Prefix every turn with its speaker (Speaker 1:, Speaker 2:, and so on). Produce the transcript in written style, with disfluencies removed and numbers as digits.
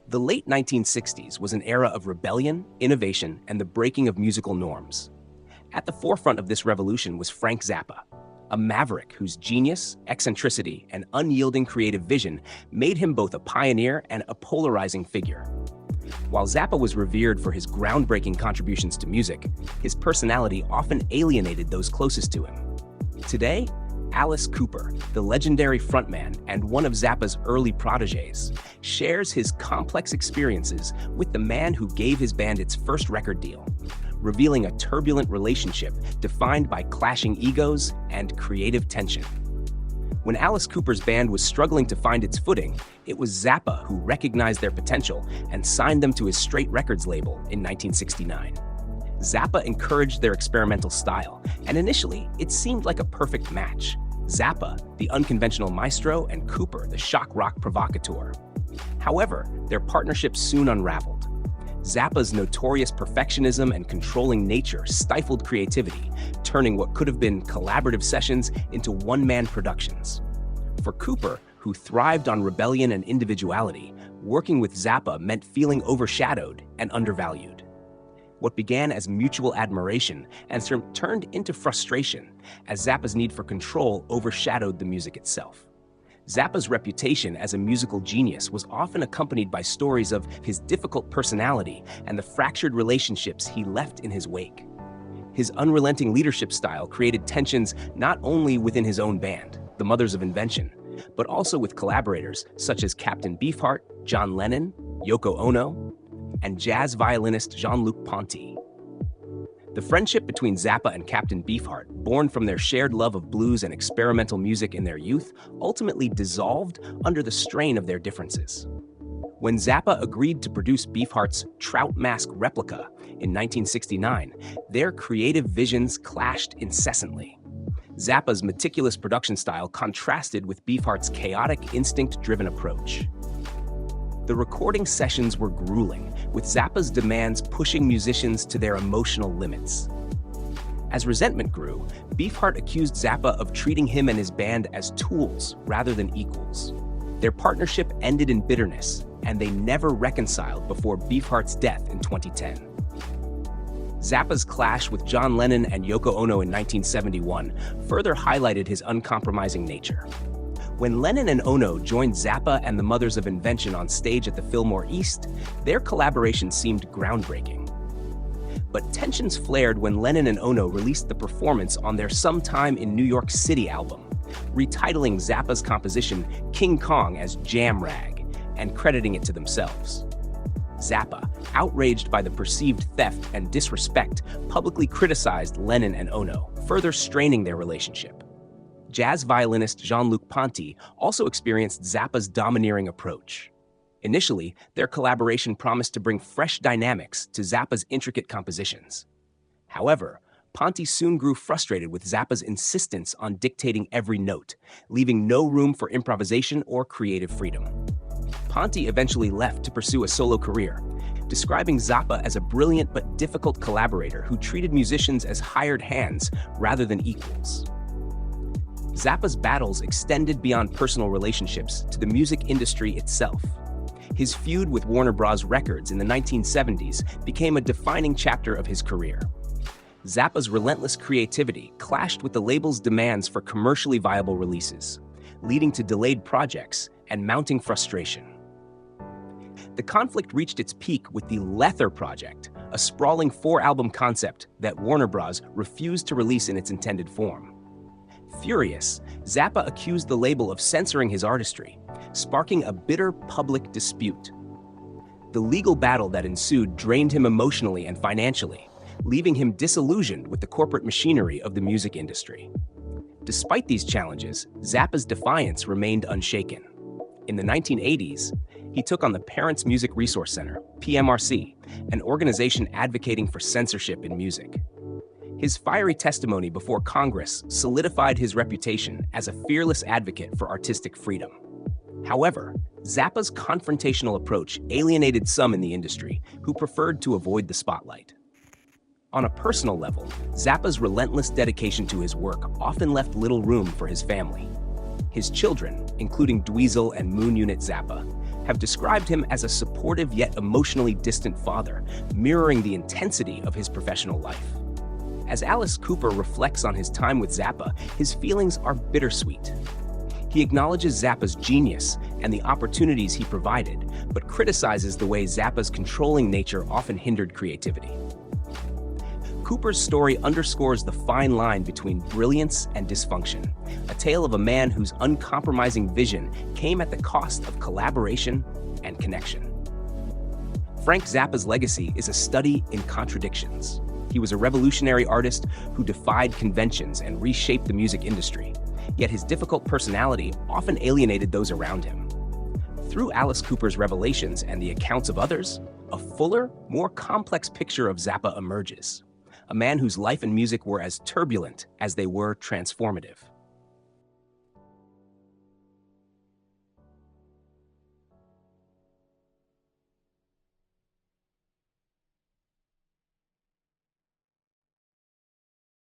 Speaker 1: The late 1960s was an era of rebellion, innovation, and the breaking of musical norms. At the forefront of this revolution was Frank Zappa, a maverick whose genius, eccentricity, and unyielding creative vision made him both a pioneer and a polarizing figure. While Zappa was revered for his groundbreaking contributions to music, his personality often alienated those closest to him. Today, Alice Cooper, the legendary frontman and one of Zappa's early protégés, shares his complex experiences with the man who gave his band its first record deal, revealing a turbulent relationship defined by clashing egos and creative tension. When Alice Cooper's band was struggling to find its footing, it was Zappa who recognized their potential and signed them to his Straight Records label in 1969. Zappa encouraged their experimental style, and initially, it seemed like a perfect match. Zappa, the unconventional maestro, and Cooper, the shock rock provocateur. However, their partnership soon unraveled. Zappa's notorious perfectionism and controlling nature stifled creativity, turning what could have been collaborative sessions into one-man productions. For Cooper, who thrived on rebellion and individuality, working with Zappa meant feeling overshadowed and undervalued. What began as mutual admiration and turned into frustration as Zappa's need for control overshadowed the music itself. Zappa's reputation as a musical genius was often accompanied by stories of his difficult personality and the fractured relationships he left in his wake. His unrelenting leadership style created tensions not only within his own band, the Mothers of Invention, but also with collaborators such as Captain Beefheart, John Lennon, Yoko Ono, and jazz violinist Jean-Luc Ponty. The friendship between Zappa and Captain Beefheart, born from their shared love of blues and experimental music in their youth, ultimately dissolved under the strain of their differences. When Zappa agreed to produce Beefheart's Trout Mask replica in 1969, their creative visions clashed incessantly. Zappa's meticulous production style contrasted with Beefheart's chaotic, instinct-driven approach. The recording sessions were grueling, with Zappa's demands pushing musicians to their emotional limits. As resentment grew, Beefheart accused Zappa of treating him and his band as tools rather than equals. Their partnership ended in bitterness, and they never reconciled before Beefheart's death in 2010. Zappa's clash with John Lennon and Yoko Ono in 1971 further highlighted his uncompromising nature. When Lennon and Ono joined Zappa and the Mothers of Invention on stage at the Fillmore East, their collaboration seemed groundbreaking. But tensions flared when Lennon and Ono released the performance on their Sometime in New York City album, retitling Zappa's composition King Kong as Jam Rag and crediting it to themselves. Zappa, outraged by the perceived theft and disrespect, publicly criticized Lennon and Ono, further straining their relationship. Jazz violinist Jean-Luc Ponty also experienced Zappa's domineering approach. Initially, their collaboration promised to bring fresh dynamics to Zappa's intricate compositions. However, Ponty soon grew frustrated with Zappa's insistence on dictating every note, leaving no room for improvisation or creative freedom. Ponty eventually left to pursue a solo career, describing Zappa as a brilliant but difficult collaborator who treated musicians as hired hands rather than equals. Zappa's battles extended beyond personal relationships to the music industry itself. His feud with Warner Bros. Records in the 1970s became a defining chapter of his career. Zappa's relentless creativity clashed with the label's demands for commercially viable releases, leading to delayed projects and mounting frustration. The conflict reached its peak with the Lether Project, a sprawling 4-album concept that Warner Bros. Refused to release in its intended form. Furious, Zappa accused the label of censoring his artistry, sparking a bitter public dispute. The legal battle that ensued drained him emotionally and financially, leaving him disillusioned with the corporate machinery of the music industry. Despite these challenges, Zappa's defiance remained unshaken. In the 1980s, he took on the Parents Music Resource Center, PMRC, an organization advocating for censorship in music. His fiery testimony before Congress solidified his reputation as a fearless advocate for artistic freedom. However, Zappa's confrontational approach alienated some in the industry who preferred to avoid the spotlight. On a personal level, Zappa's relentless dedication to his work often left little room for his family. His children, including Dweezil and Moon Unit Zappa, have described him as a supportive yet emotionally distant father, mirroring the intensity of his professional life. As Alice Cooper reflects on his time with Zappa, his feelings are bittersweet. He acknowledges Zappa's genius and the opportunities he provided, but criticizes the way Zappa's controlling nature often hindered creativity. Cooper's story underscores the fine line between brilliance and dysfunction, a tale of a man whose uncompromising vision came at the cost of collaboration and connection. Frank Zappa's legacy is a study in contradictions. He was a revolutionary artist who defied conventions and reshaped the music industry, yet his difficult personality often alienated those around him. Through Alice Cooper's revelations and the accounts of others, a fuller, more complex picture of Zappa emerges, a man whose life and music were as turbulent as they were transformative.